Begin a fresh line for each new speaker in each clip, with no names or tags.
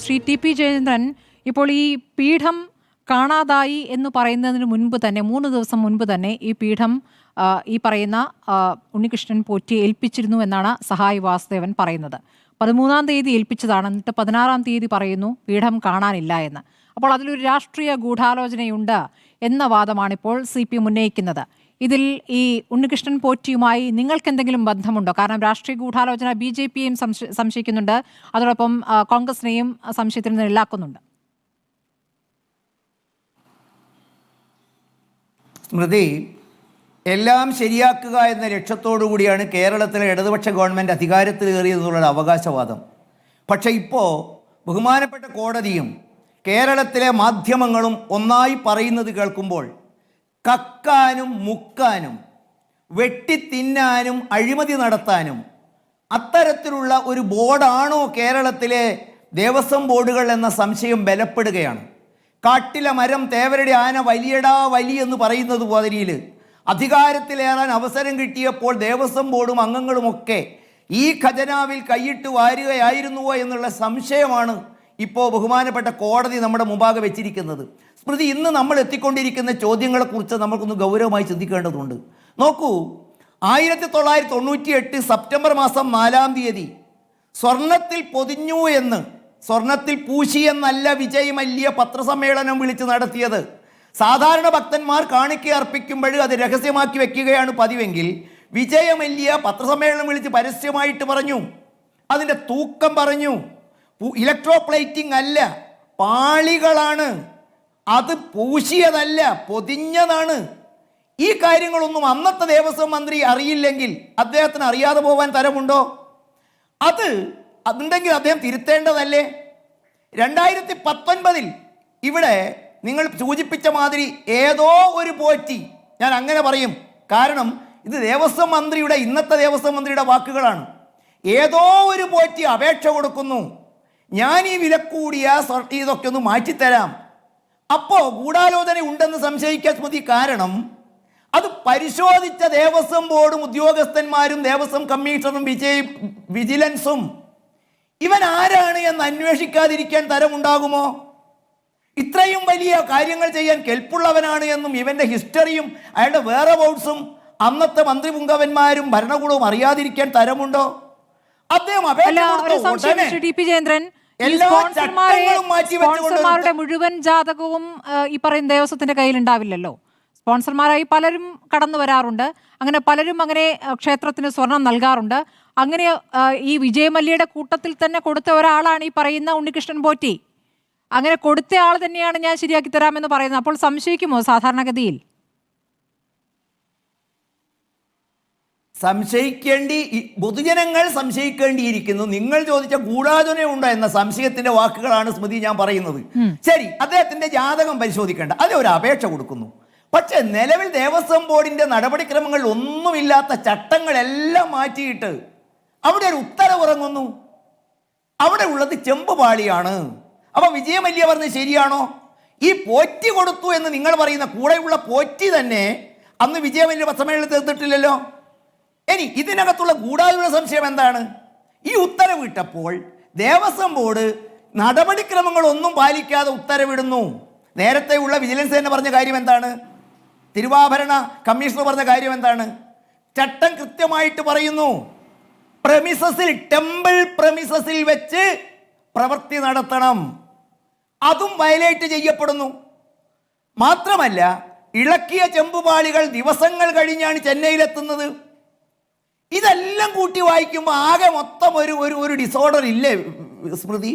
Shri T P Jayachandran, ഇപ്പോൾ ഈ പീഠം കാണാതായി എന്ന് പറയുന്നതിന് മുൻപ് തന്നെ 3 ദിവസം മുൻപ് തന്നെ ഈ പീഠം ഈ പറയുന്ന ഉണ്ണികൃഷ്ണൻ പോറ്റിയെ ഏൽപ്പിച്ചിരുന്നു എന്നാണ് സഹായ് വാസുദേവൻ പറയുന്നത്. 13-ാം തീയതി ഏൽപ്പിച്ചതാണ്. എന്നിട്ട് 16-ാം തീയതി പറയുന്നു പീഠം കാണാനില്ല എന്ന്. അപ്പോൾ അതിലൊരു രാഷ്ട്രീയ ഗൂഢാലോചനയുണ്ട് എന്ന വാദമാണിപ്പോൾ CPM ഉന്നയിക്കുന്നത്. ഇതിൽ ഈ ഉണ്ണികൃഷ്ണൻ പോറ്റിയുമായി നിങ്ങൾക്ക് എന്തെങ്കിലും ബന്ധമുണ്ടോ? കാരണം രാഷ്ട്രീയ ഗൂഢാലോചന BJPയെയും സംശയിക്കുന്നുണ്ട്, അതോടൊപ്പം കോൺഗ്രസിനെയും സംശയത്തിൽ നിന്ന് ഇല്ലാക്കുന്നുണ്ട്.
സ്മൃതി, എല്ലാം ശരിയാക്കുക എന്ന ലക്ഷ്യത്തോടു കൂടിയാണ് കേരളത്തിലെ ഇടതുപക്ഷ ഗവൺമെൻറ് അധികാരത്തിലേറിയതെന്നുള്ള അവകാശവാദം. പക്ഷേ ഇപ്പോൾ ബഹുമാനപ്പെട്ട കോടതിയും കേരളത്തിലെ മാധ്യമങ്ങളും ഒന്നായി പറയുന്നത് കേൾക്കുമ്പോൾ കക്കാനും മുക്കാനും വെട്ടിത്തിന്നാനും അഴിമതി നടത്താനും അത്തരത്തിലുള്ള ഒരു ബോർഡാണോ കേരളത്തിലെ ദേവസ്വം ബോർഡുകൾ എന്ന സംശയം ബലപ്പെടുകയാണ്. കാട്ടിലെ മരം തേവരുടെ ആന വലിയടാ വലി എന്ന് പറയുന്നത് പോതിരിയിൽ അധികാരത്തിലേറാൻ അവസരം കിട്ടിയപ്പോൾ ദേവസ്വം ബോർഡും അംഗങ്ങളുമൊക്കെ ഈ ഖജനാവിൽ കൈയിട്ട് വാരുകയായിരുന്നുവോ എന്നുള്ള സംശയമാണ് ഇപ്പോൾ ബഹുമാനപ്പെട്ട കോടതി നമ്മുടെ മുമ്പാകെ വെച്ചിരിക്കുന്നത്. സ്മൃതി, ഇന്ന് നമ്മൾ എത്തിക്കൊണ്ടിരിക്കുന്ന ചോദ്യങ്ങളെക്കുറിച്ച് നമുക്കൊന്ന് ഗൗരവമായി ചിന്തിക്കേണ്ടതുണ്ട്. നോക്കൂ, 1998 സെപ്റ്റംബർ മാസം 4-ാം തീയതി സ്വർണത്തിൽ പൊതിഞ്ഞു എന്ന്, സ്വർണത്തിൽ പൂശി എന്നല്ല വിജയ് മല്യ പത്രസമ്മേളനം വിളിച്ച് നടത്തിയത്. സാധാരണ ഭക്തന്മാർ കാണിക്ക അർപ്പിക്കുമ്പോൾ അത് രഹസ്യമാക്കി വെക്കുകയാണ് പതിവെങ്കിൽ, വിജയ മല്യ പത്രസമ്മേളനം വിളിച്ച് പരസ്യമായിട്ട് പറഞ്ഞു. അതിൻ്റെ തൂക്കം പറഞ്ഞു. ഇലക്ട്രോപ്ലേറ്റിംഗ് അല്ല, പാളികളാണ്, അത് പൂശിയതല്ല, പൊതിഞ്ഞതാണ്. ഈ കാര്യങ്ങളൊന്നും അന്നത്തെ ദേവസ്വം മന്ത്രി അറിയില്ലെങ്കിൽ അദ്ദേഹത്തിന് അറിയാതെ പോകാൻ തരമുണ്ടോ? അതുണ്ടെങ്കിൽ അദ്ദേഹം തിരുത്തേണ്ടതല്ലേ? 2019 ഇവിടെ നിങ്ങൾ സൂചിപ്പിച്ച മാതിരി ഏതോ ഒരു പോറ്റി, ഞാൻ അങ്ങനെ പറയും കാരണം ഇത് ദേവസ്വം മന്ത്രിയുടെ, ഇന്നത്തെ ദേവസ്വം മന്ത്രിയുടെ വാക്കുകളാണ്, ഏതോ ഒരു പോറ്റി അപേക്ഷ കൊടുക്കുന്നു, ഞാൻ ഈ വിലക്കൂടിയ ഇതൊക്കെ ഒന്ന് മാറ്റിത്തരാം. അപ്പോൾ ഗൂഢാലോചന ഉണ്ടെന്ന് സംശയിക്കാൻ സ്മൃതി. കാരണം അത് പരിശോധിച്ച ദേവസ്വം ബോർഡും ഉദ്യോഗസ്ഥന്മാരും ദേവസ്വം കമ്മീഷണറും വിജിലൻസും ഇവൻ ആരാണ് എന്ന് അന്വേഷിക്കാതിരിക്കാൻ തരമുണ്ടാകുമോ? ഇത്രയും വലിയ കാര്യങ്ങൾ ചെയ്യാൻ കെൽപ്പുള്ളവനാണ് എന്നും ഇവന്റെ ഹിസ്റ്ററിയും അയാളുടെ വേറെ ബോർഡ്സും അന്നത്തെ മന്ത്രി പുങ്കവന്മാരും ഭരണകൂടവും അറിയാതിരിക്കാൻ തരമുണ്ടോ? അദ്ദേഹം
സ്പോൺസർമാരുടെ മുഴുവൻ ജാതകവും ഈ പറയുന്ന ദേവസ്വത്തിന്റെ കയ്യിലുണ്ടാവില്ലല്ലോ. സ്പോൺസർമാരായി പലരും കടന്നു വരാറുണ്ട്. അങ്ങനെ പലരും അങ്ങനെ ക്ഷേത്രത്തിന് സ്വർണം നൽകാറുണ്ട്. അങ്ങനെ ഈ വിജയമല്യയുടെ കൂട്ടത്തിൽ തന്നെ കൊടുത്ത ഒരാളാണ് ഈ പറയുന്ന ഉണ്ണികൃഷ്ണൻ പോറ്റി. അങ്ങനെ കൊടുത്ത ആൾ തന്നെയാണ് ഞാൻ ശരിയാക്കി തരാമെന്ന് പറയുന്നത്. അപ്പോൾ സംശയിക്കുമോ സാധാരണഗതിയിൽ?
പൊതുജനങ്ങൾ സംശയിക്കേണ്ടിയിരിക്കുന്നു. നിങ്ങൾ ചോദിച്ച ഗൂഢാലോചനയുണ്ടോ എന്ന സംശയത്തിന്റെ വാക്കുകളാണ് സ്മൃതി ഞാൻ പറയുന്നത്. ശരി, അദ്ദേഹത്തിന്റെ ജാതകം പരിശോധിക്കേണ്ട, അത് ഒരു അപേക്ഷ കൊടുക്കുന്നു. പക്ഷെ നിലവിൽ ദേവസ്വം ബോർഡിന്റെ നടപടിക്രമങ്ങൾ ഒന്നുമില്ലാത്ത ചട്ടങ്ങളെല്ലാം മാറ്റിയിട്ട് അവിടെ ഒരു ഉത്തരവിറങ്ങുന്നു. അവിടെ ഉള്ളത് ചെമ്പുപാളിയാണ്. അപ്പൊ വിജയമല്യ പറഞ്ഞത് ശരിയാണോ? ഈ പോറ്റി കൊടുത്തു എന്ന് നിങ്ങൾ പറയുന്ന കൂടെയുള്ള പോറ്റി തന്നെ അന്ന് വിജയമല്യ സമ്മേളനത്തിൽ തീർത്തിട്ടില്ലല്ലോ. ഇനി ഇതിനകത്തുള്ള ഗൂഢാലോചന സംശയം എന്താണ്? ഈ ഉത്തരവിട്ടപ്പോൾ ദേവസ്വം ബോർഡ് നടപടിക്രമങ്ങളൊന്നും പാലിക്കാതെ ഉത്തരവിടുന്നു. നേരത്തെ ഉള്ള വിജിലൻസ് തന്നെ പറഞ്ഞ കാര്യം എന്താണ്? തിരുവാഭരണ കമ്മീഷണർ പറഞ്ഞ കാര്യം എന്താണ്? ചട്ടം കൃത്യമായിട്ട് പറയുന്നു, പ്രമിസസിൽ, ടെമ്പിൾ പ്രമിസസിൽ വെച്ച് പ്രവൃത്തി നടത്തണം. അതും വയലേറ്റ് ചെയ്യപ്പെടുന്നു. മാത്രമല്ല, ഇളക്കിയ ചെമ്പുപാളികൾ ദിവസങ്ങൾ കഴിഞ്ഞാണ് ചെന്നൈയിലെത്തുന്നത്. ഇതെല്ലാം കൂട്ടി വായിക്കുമ്പോൾ ആകെ മൊത്തം ഒരു ഡിസോർഡർ ഇല്ലേ സ്മൃതി?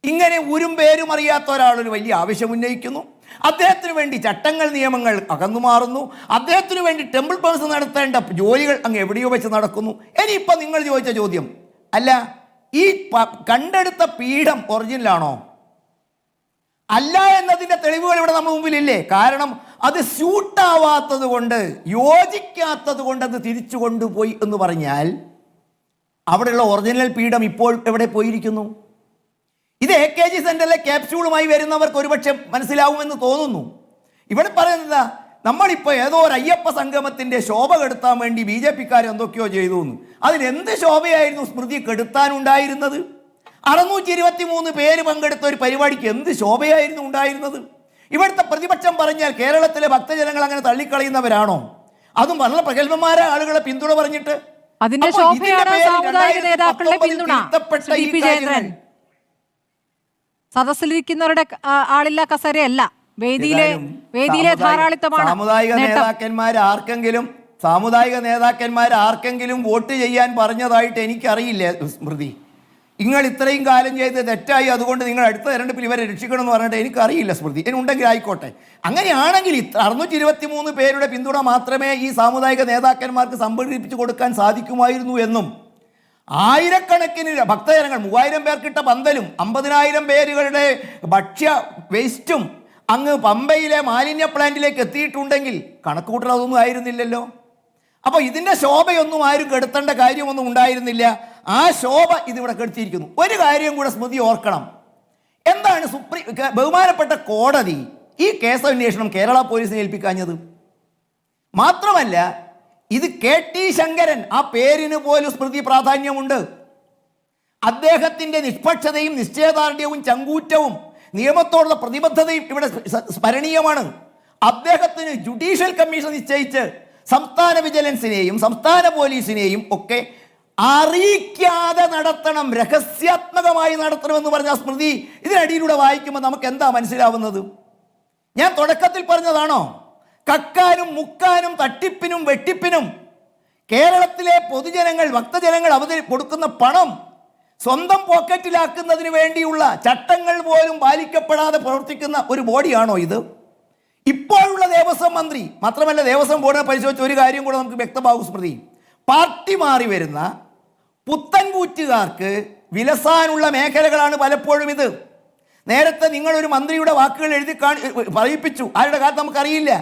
ഇങ്ങനെ ഊരും പേരും അറിയാത്ത ഒരാളൊരു വലിയ ആവശ്യം ഉന്നയിക്കുന്നു. അദ്ദേഹത്തിന് വേണ്ടി ചട്ടങ്ങൾ നിയമങ്ങൾ അകന്നു മാറുന്നു. അദ്ദേഹത്തിന് വേണ്ടി ടെമ്പിൾ പ്രവേശനം നടത്തേണ്ട ജോലികൾ അങ്ങ് എവിടെയോ വെച്ച് നടക്കുന്നു. ഇനിയിപ്പം നിങ്ങൾ ചോദിച്ച ചോദ്യം, അല്ല ഈ കണ്ടെടുത്ത പീഠം ഒറിജിനലാണോ? അല്ല എന്നതിൻ്റെ തെളിവുകൾ ഇവിടെ നമ്മുടെ മുമ്പിലില്ലേ? കാരണം അത് സ്യൂട്ടാവാത്തത് കൊണ്ട്, യോജിക്കാത്തത് കൊണ്ട് അത് തിരിച്ചു കൊണ്ടുപോയി എന്ന് പറഞ്ഞാൽ അവിടെയുള്ള ഒറിജിനൽ പീഠം ഇപ്പോൾ എവിടെ പോയിരിക്കുന്നു? ഇത് AKG സെന്ററിലെ ക്യാപ്സ്യൂളുമായി വരുന്നവർക്ക് ഒരുപക്ഷെ മനസ്സിലാവുമെന്ന് തോന്നുന്നു. ഇവിടെ പറയുന്നത് നമ്മളിപ്പോൾ ഏതോ ഒരു അയ്യപ്പ സംഗമത്തിൻ്റെ ശോഭ കെടുത്താൻ വേണ്ടി BJPക്കാർ എന്തൊക്കെയോ ചെയ്തു എന്ന്. അതിനെന്ത് ശോഭയായിരുന്നു സ്മൃതി കെടുത്താനുണ്ടായിരുന്നത്? 623 പേര് പങ്കെടുത്ത ഒരു പരിപാടിക്ക് എന്ത് ശോഭയായിരുന്നു ഉണ്ടായിരുന്നത്. ഇവിടുത്തെ പ്രതിപക്ഷം പറഞ്ഞാൽ കേരളത്തിലെ ഭക്തജനങ്ങൾ അങ്ങനെ തള്ളിക്കളയുന്നവരാണോ? അതും വളരെ പ്രഗത്ഭന്മാരായ ആളുകളെ പിന്തുണ പറഞ്ഞിട്ട്.
അതിന്റെ
അപ്പോൾ ഇതിന്റെ
ശോഭയാണ്
പേരിൽ
സാമുദായിക നേതാക്കളുടെ
2019
പിന്തുണ.
തിരുത്തപ്പെട്ട
ശ്രീ
ഈ
പി ജയചന്ദ്രൻ,
കാര്യങ്ങൾ.
സദസ്സിലിരിക്കുന്നവരുടെ ആളില്ല കസേരയല്ല, വേദിയിലെ
സാമുദായിക
ധാരാളിത്തമാണ് നേട്ടം.
സാമുദായിക നേതാക്കന്മാർ ആർക്കെങ്കിലും വോട്ട് ചെയ്യാൻ പറഞ്ഞതായിട്ട് എനിക്കറിയില്ല സ്മൃതി. നിങ്ങൾ ഇത്രയും കാലം ചെയ്ത് തെറ്റായി, അതുകൊണ്ട് നിങ്ങൾ അടുത്ത തെരഞ്ഞെടുപ്പിൽ ഇവരെ രക്ഷിക്കണം എന്ന് പറഞ്ഞിട്ട് എനിക്കറിയില്ല സ്മൃതി. ഇനുണ്ടെങ്കിൽ ആയിക്കോട്ടെ. അങ്ങനെയാണെങ്കിൽ 623 പേരുടെ പിന്തുണ മാത്രമേ ഈ സാമുദായിക നേതാക്കന്മാർക്ക് സംഘടിപ്പിച്ചു കൊടുക്കാൻ സാധിക്കുമായിരുന്നു എന്നും, ആയിരക്കണക്കിന് ഭക്തജനങ്ങൾ 3000 പേർക്കിട്ട പന്തലും 50,000 പേരുകളുടെ ഭക്ഷ്യ വേസ്റ്റും അങ്ങ് പമ്പയിലെ മാലിന്യ പ്ലാന്റിലേക്ക് എത്തിയിട്ടുണ്ടെങ്കിൽ കണക്കുകൂട്ടൽ അതൊന്നും ആയിരുന്നില്ലല്ലോ. അപ്പോൾ ഇതിൻ്റെ ശോഭയൊന്നും ആരും കെടുത്തേണ്ട കാര്യമൊന്നും ഉണ്ടായിരുന്നില്ല. ആ ശോഭ ഇതിവിടെ കെടുത്തിയിരിക്കുന്നു. ഒരു കാര്യം കൂടെ സ്മൃതി ഓർക്കണം. എന്താണ് ബഹുമാനപ്പെട്ട കോടതി ഈ കേസന്വേഷണം കേരള പോലീസിനെ ഏൽപ്പിക്കാഞ്ഞത്? മാത്രമല്ല, ഇത് KT ശങ്കരൻ, ആ പേരിന് പോലും സ്മൃതി പ്രാധാന്യമുണ്ട്. അദ്ദേഹത്തിൻ്റെ നിഷ്പക്ഷതയും നിശ്ചയദാർഢ്യവും ചങ്കൂറ്റവും നിയമത്തോടുള്ള പ്രതിബദ്ധതയും ഇവിടെ സ്മരണീയമാണ്. അദ്ദേഹത്തിന് ജുഡീഷ്യൽ കമ്മീഷൻ നിശ്ചയിച്ച് സംസ്ഥാന വിജിലൻസിനെയും സംസ്ഥാന പോലീസിനെയും ഒക്കെ അറിയിക്കാതെ നടത്തണം, രഹസ്യാത്മകമായി നടത്തണമെന്ന് പറഞ്ഞ സ്മൃതി ഇതിനടിയിലൂടെ വായിക്കുമ്പോൾ നമുക്ക് എന്താ മനസ്സിലാവുന്നത്? ഞാൻ തുടക്കത്തിൽ പറഞ്ഞതാണോ? കക്കാനും മുക്കാനും തട്ടിപ്പിനും വെട്ടിപ്പിനും കേരളത്തിലെ പൊതുജനങ്ങൾ ഭക്തജനങ്ങൾ കൊടുക്കുന്ന പണം സ്വന്തം പോക്കറ്റിലാക്കുന്നതിന് വേണ്ടിയുള്ള ചട്ടങ്ങൾ പോലും പാലിക്കപ്പെടാതെ പ്രവർത്തിക്കുന്ന ഒരു ബോഡിയാണോ ഇത്? ഇപ്പോഴുള്ള ദേവസ്വം മന്ത്രി മാത്രമല്ല, ദേവസ്വം ബോർഡിനെ പരിശോധിച്ച ഒരു കാര്യം കൂടെ നമുക്ക് വ്യക്തമാകും സ്മൃതി. പാർട്ടി മാറി വരുന്ന പുത്തൻകൂറ്റുകാർക്ക് വിലസാനുള്ള മേഖലകളാണ് പലപ്പോഴും ഇത്. നേരത്തെ നിങ്ങളൊരു മന്ത്രിയുടെ വാക്കുകൾ എഴുതി പറയിപ്പിച്ചു, ആരുടെ കാലത്ത് നമുക്കറിയില്ല.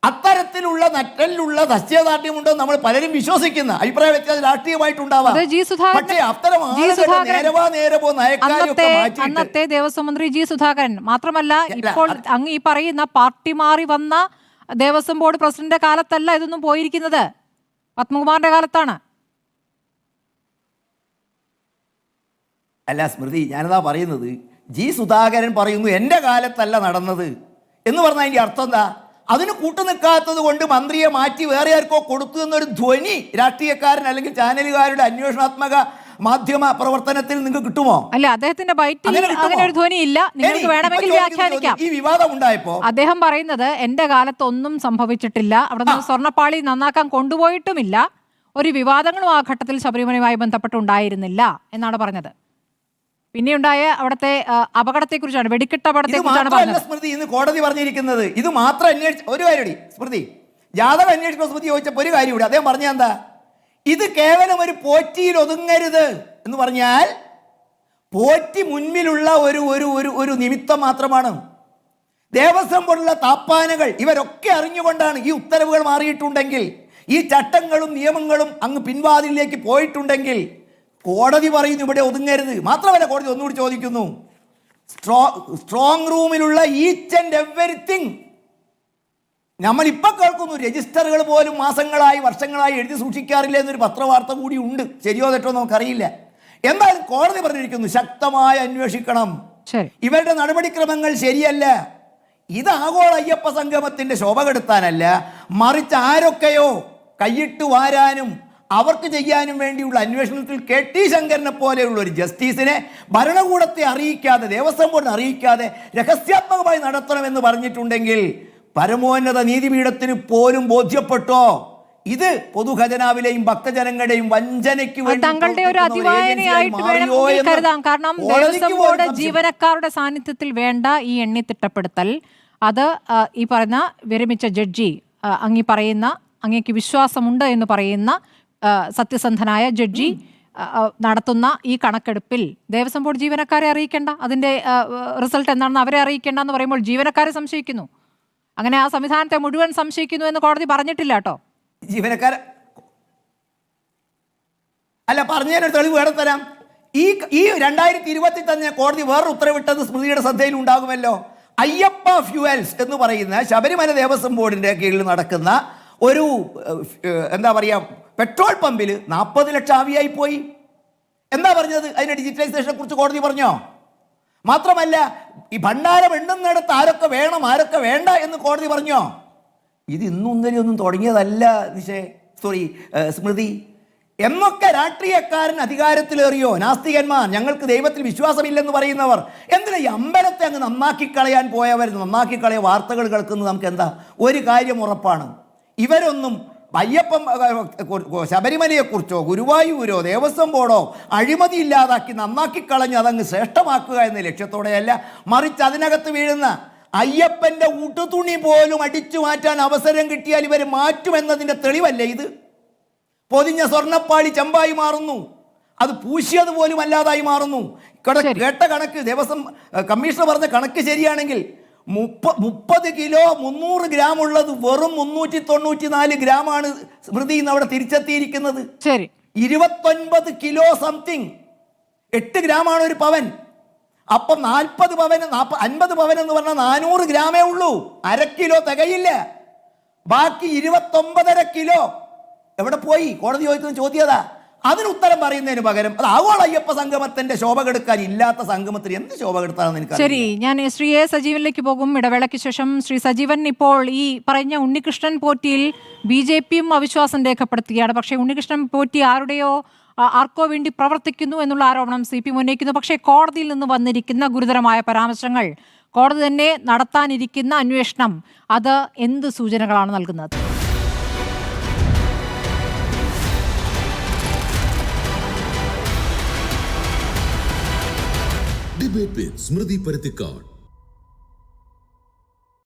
അത്തരത്തിലുള്ള നട്ടലിലുള്ള സസ്യദാർഢ്യമുണ്ടോ നമ്മൾ പലരും വിശ്വസിക്കുന്ന അഭിപ്രായ വ്യത്യാസം രാഷ്ട്രീയമായിട്ടുണ്ടാവാം. പക്ഷേ അത്തരം
അന്നത്തെ ദേവസ്വം മന്ത്രി ജി സുധാകരൻ മാത്രമല്ല, ഇപ്പോൾ അങ്ങ് ഈ പറയുന്ന പാർട്ടി മാറി വന്ന ദേവസ്വം ബോർഡ് പ്രസിഡന്റിന്റെ കാലത്തല്ല ഇതൊന്നും പോയിരിക്കുന്നത്, പത്മകുമാറിന്റെ കാലത്താണ്.
അല്ല സ്മൃതി, ഞാനെന്താ പറയുന്നത്, ജി സുധാകരൻ പറയുന്നു എൻ്റെ കാലത്തല്ല നടന്നത് എന്ന് പറഞ്ഞാൽ അതിൻ്റെ അർത്ഥം എന്താ? അതിന് കൂട്ടുനിൽക്കാത്തത് കൊണ്ട് മന്ത്രിയെ മാറ്റി വേറെ ആർക്കോ കൊടുത്തു എന്നൊരു ധ്വനി രാഷ്ട്രീയക്കാരൻ അല്ലെങ്കിൽ ചാനലുകാരുടെ അന്വേഷണാത്മക മാധ്യമ പ്രവർത്തനത്തിൽ നിങ്ങൾക്ക് കിട്ടുമോ?
അല്ല, അദ്ദേഹത്തിന്റെ ബൈറ്റിൽ അങ്ങനെ ഒരു ധ്വനി ഇല്ല. നിങ്ങൾക്ക് വേണമെങ്കിൽ വ്യാഖ്യാനിക്കാം.
ഈ വിവാദം ഉണ്ടായപ്പോ
അദ്ദേഹം പറയുന്നത് എന്റെ കാലത്ത് ഒന്നും സംഭവിച്ചിട്ടില്ല, അവിടെ നിന്ന് സ്വർണ്ണപ്പാളി നന്നാക്കാൻ കൊണ്ടുപോയിട്ടുമില്ല, ഒരു വിവാദങ്ങളും ആ ഘട്ടത്തിൽ ശബരിമലയുമായി ബന്ധപ്പെട്ടുണ്ടായിരുന്നില്ല എന്നാണ് പറഞ്ഞത്. പിന്നെയുണ്ടായ അവിടുത്തെ അപകടത്തെക്കുറിച്ചാണ്, വെടിക്കെട്ട് അപകടത്തെക്കുറിച്ചാണ് പറഞ്ഞത്.
സ്മൃതി ഇന്ന് കോടതി പറഞ്ഞിരിക്കുന്നത് ഇത് മാത്രം അന്വേഷിച്ച ഒരു കാര്യം സ്മൃതി, ജാതകം അന്വേഷിക്കുന്ന സ്മൃതി ചോദിച്ചപ്പോൾ ഒരു കാര്യം കൂടി അദ്ദേഹം പറഞ്ഞ എന്താ, ഇത് കേവലം ഒരു പോറ്റിയിൽ ഒതുങ്ങരുത് എന്ന് പറഞ്ഞാൽ പോറ്റി മുൻപിലുള്ള ഒരു ഒരു ഒരു ഒരു നിമിത്തം മാത്രമാണ്. ദേവസ്വം പോലുള്ള താപ്പാനകൾ ഇവരൊക്കെ അറിഞ്ഞുകൊണ്ടാണ് ഈ ഉത്തരവുകൾ മാറിയിട്ടുണ്ടെങ്കിൽ, ഈ ചട്ടങ്ങളും നിയമങ്ങളും അങ്ങ് പിൻവാതിലേക്ക് പോയിട്ടുണ്ടെങ്കിൽ കോടതി പറയുന്നു ഇവിടെ ഒതുങ്ങരുത്. മാത്രമല്ല, കോടതി ഒന്നുകൂടി ചോദിക്കുന്നു, സ്ട്രോങ് റൂമിലുള്ള ഈച്ച് ആൻഡ് എവരിത്തിങ് നമ്മളിപ്പോൾ കേൾക്കുന്നു, രജിസ്റ്ററുകൾ പോലും മാസങ്ങളായി വർഷങ്ങളായി എഴുതി സൂക്ഷിക്കാറില്ല എന്നൊരു പത്രവാർത്ത കൂടി ഉണ്ട്. ശരിയോ തെറ്റോ നമുക്കറിയില്ല. എന്തായാലും കോടതി പറഞ്ഞിരിക്കുന്നു ശക്തമായി അന്വേഷിക്കണം, ഇവരുടെ നടപടിക്രമങ്ങൾ ശരിയല്ല. ഇത് ആഗോള അയ്യപ്പ സംഗമത്തിന്റെ ശോഭ കെടുത്താനല്ല, മറിച്ച് ആരൊക്കെയോ കൈയിട്ട് വാരാനും അവർക്ക് ചെയ്യാനും വേണ്ടിയുള്ള അന്വേഷണത്തിൽ KT ശങ്കരനെ പോലെയുള്ള ഒരു ജസ്റ്റിസിനെ ഭരണകൂടത്തെ അറിയിക്കാതെ, ദേവസ്വം ബോർഡിനെ അറിയിക്കാതെ രഹസ്യാത്മകമായി നടത്തണമെന്ന് പറഞ്ഞിട്ടുണ്ടെങ്കിൽ പരമോന്നത നീതിപീഠത്തിന് പോലും ബോധ്യപ്പെട്ടോ ഇത് പൊതുഖജനാവിലെയും ഭക്തജനങ്ങളുടെയും വഞ്ചനയ്ക്ക്
തങ്ങളുടെ ഒരു അതിവായനയായിട്ട് വേണമെങ്കിൽ കരുതാം. കാരണം ദേവസ്വം ബോർഡ് ജീവനക്കാരുടെ സാന്നിധ്യത്തിൽ വേണ്ട ഈ എണ്ണി തിട്ടപ്പെടുത്തൽ, അത് ഈ പറയുന്ന വിരമിച്ച ജഡ്ജി അങ്ങേക്ക് വിശ്വാസമുണ്ട് എന്ന് പറയുന്ന സത്യസന്ധനായ ജഡ്ജി നടത്തുന്ന ഈ കണക്കെടുപ്പിൽ ദേവസ്വം ബോർഡ് ജീവനക്കാരെ അറിയിക്കേണ്ട, അതിന്റെ റിസൾട്ട് എന്താണെന്ന് അവരെ അറിയിക്കേണ്ട എന്ന് പറയുമ്പോൾ ജീവനക്കാരെ സംശയിക്കുന്നു. അങ്ങനെ ആ സംവിധാനത്തെ മുഴുവൻ സംശയിക്കുന്നു എന്ന് കോടതി പറഞ്ഞിട്ടില്ല കേട്ടോ.
ജീവനക്കാർ അല്ല, പറഞ്ഞതിനൊരു തെളിവ് വേറെ തരാം. ഈ 2020 തന്നെ കോടതി വേറൊരു ഉത്തരവിട്ടത് സ്മൃതിയുടെ ശ്രദ്ധയിൽ ഉണ്ടാകുമല്ലോ. അയ്യപ്പ ഫ്യൂവൽസ് എന്ന് പറയുന്ന ശബരിമല ദേവസ്വം ബോർഡിന്റെ കീഴിൽ നടക്കുന്ന ഒരു എന്താ പറയുക പെട്രോൾ പമ്പിൽ 40 ലക്ഷം ആവിയായി പോയി. എന്താ പറഞ്ഞത്? അതിന്റെ ഡിജിറ്റലൈസേഷനെ കുറിച്ച് കോടതി പറഞ്ഞോ? മാത്രമല്ല ഈ ഭണ്ഡാരം എണ്ണുന്നിടത്ത് ആരൊക്കെ വേണം ആരൊക്കെ വേണ്ട എന്ന് കോടതി പറഞ്ഞോ? ഇത് ഇന്നും ഇന്നലെ ഒന്നും തുടങ്ങിയതല്ല സ്മൃതി. എന്നൊക്കെ രാഷ്ട്രീയക്കാരൻ അധികാരത്തിലേറിയോ, നാസ്തികന്മാർ, ഞങ്ങൾക്ക് ദൈവത്തിൽ വിശ്വാസമില്ലെന്ന് പറയുന്നവർ, എന്തിനാ ഈ അമ്പലത്തെ അങ്ങ് നന്നാക്കി കളയാൻ പോയവർ നന്നാക്കി കളയ വാർത്തകൾ കേൾക്കുന്നത്? നമുക്ക് എന്താ ഒരു കാര്യം ഉറപ്പാണ്, ഇവരൊന്നും അയ്യപ്പൻ ശബരിമലയെക്കുറിച്ചോ ഗുരുവായൂരോ ദേവസ്വം ബോർഡോ അഴിമതി ഇല്ലാതാക്കി നന്നാക്കി കളഞ്ഞ് അതങ്ങ് ശ്രേഷ്ഠമാക്കുക എന്ന ലക്ഷ്യത്തോടെയല്ല, മറിച്ച് അതിനകത്ത് വീഴുന്ന അയ്യപ്പൻ്റെ ഉട്ടുതുണി പോലും അടിച്ചു മാറ്റാൻ അവസരം കിട്ടിയാൽ ഇവർ മാറ്റുമെന്നതിൻ്റെ തെളിവല്ലേ ഇത്? പൊതിഞ്ഞ സ്വർണ്ണപ്പാളി ചെമ്പായി മാറുന്നു, അത് പൂശിയത് പോലും അല്ലാതായി മാറുന്നു. കേട്ട കണക്ക്, ദേവസ്വം കമ്മീഷണർ പറഞ്ഞ കണക്ക് ശരിയാണെങ്കിൽ 30 കിലോ 300 ഗ്രാം ഉള്ളത് വെറും 394 ഗ്രാമാണ് സ്മൃതി ഇന്ന് അവിടെ തിരിച്ചെത്തിയിരിക്കുന്നത്. 29 കിലോ സംതിങ്, 8 ഗ്രാമാണ് ഒരു പവൻ. അപ്പം 50 പവൻ എന്ന് പറഞ്ഞാൽ 400 ഗ്രാമേ ഉള്ളൂ, 1/2 കിലോ തികയില്ല. ബാക്കി 29.5 കിലോ എവിടെ പോയി? കോടതി ചോദിക്കുന്ന ചോദ്യതാ. അതിന് ഉത്തരം പറയുന്നതിന് പകരം അത് ആഗോള അയ്യപ്പ സംഗമത്തിന്റെ ശോഭ കെടുക്കാൻ ഇല്ലാത്ത സംഗമത്തിന് എന്ത് ശോഭ കെടുത്താണെന്ന് എനിക്ക്.
ശരി, ഞാൻ ശ്രീ എ സജീവനിലേക്ക് പോകും. ഇടവേളയ്ക്ക് ശേഷം ശ്രീ സജീവൻ, ഇപ്പോൾ ഈ പറഞ്ഞ ഉണ്ണികൃഷ്ണൻ പോറ്റിയിൽ BJPയും അവിശ്വാസം രേഖപ്പെടുത്തുകയാണ്. പക്ഷേ ഉണ്ണികൃഷ്ണൻ പോറ്റി ആർക്കോ വേണ്ടി പ്രവർത്തിക്കുന്നു എന്നുള്ള ആരോപണം CPM ഉന്നയിക്കുന്നു. പക്ഷേ കോടതിയിൽ നിന്ന് വന്നിരിക്കുന്ന ഗുരുതരമായ പരാമർശങ്ങൾ, കോടതി തന്നെ നടത്താനിരിക്കുന്ന അന്വേഷണം, അത് എന്ത് സൂചനകളാണ് നൽകുന്നത്?
Debate with Smriti Parathikkad.